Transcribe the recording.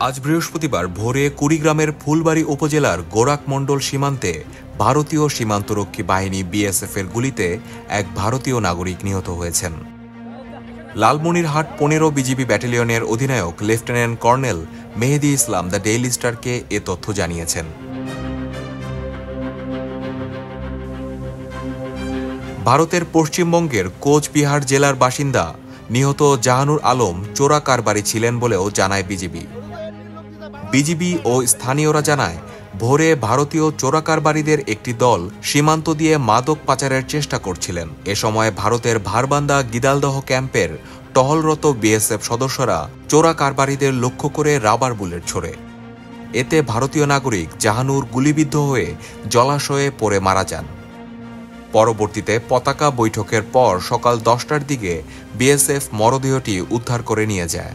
আজ বৃহস্পতিবার ভোরে কুড়িগ্রামের ফুলবাড়ী উপজেলার গোরাকমণ্ডল সীমান্তে ভারতীয় সীমান্তরক্ষী বাহিনী বিএসএফ এর গুলিতে এক ভারতীয় নাগরিক নিহত হয়েছেন। লালমনিরহাট ১৫ বিজিবি ব্যাটালিয়নের অধিনায়ক lieutenant colonel Mehedi Islam the Daily স্টারকে এ তথ্য জানিয়েছেন। ভারতের পশ্চিমবঙ্গের কোচবিহার জেলার বাসিন্দা নিহত জাহানুর আলম চোরা কারবারি ছিলেন বলেও জানায় বিজিবি ও স্থানীয়রা জানায়, ভোরে ভারতীয় চোরা কারবারিদের একটি দল সীমান্ত দিয়ে মাদক পাচারের চেষ্টা করছিলেন। এ সময় ভারতের ভারবান্দা গিদালদহ ক্যাম্পের টহলরত বিএসএফ সদস্যরা চোরা কারবারিদের লক্ষ্য করে রাবার বুলেট ছোড়ে। এতে ভারতীয় নাগরিক জাহানুর গুলিবিদ্ধ হয়ে জলাশয়ে পড়ে মারা যান। পরবর্তীতে পতাকা বৈঠকের পর সকাল ১০টার দিকে বিএসএফ মরদেহটি উদ্ধার করে নিয়ে যায়।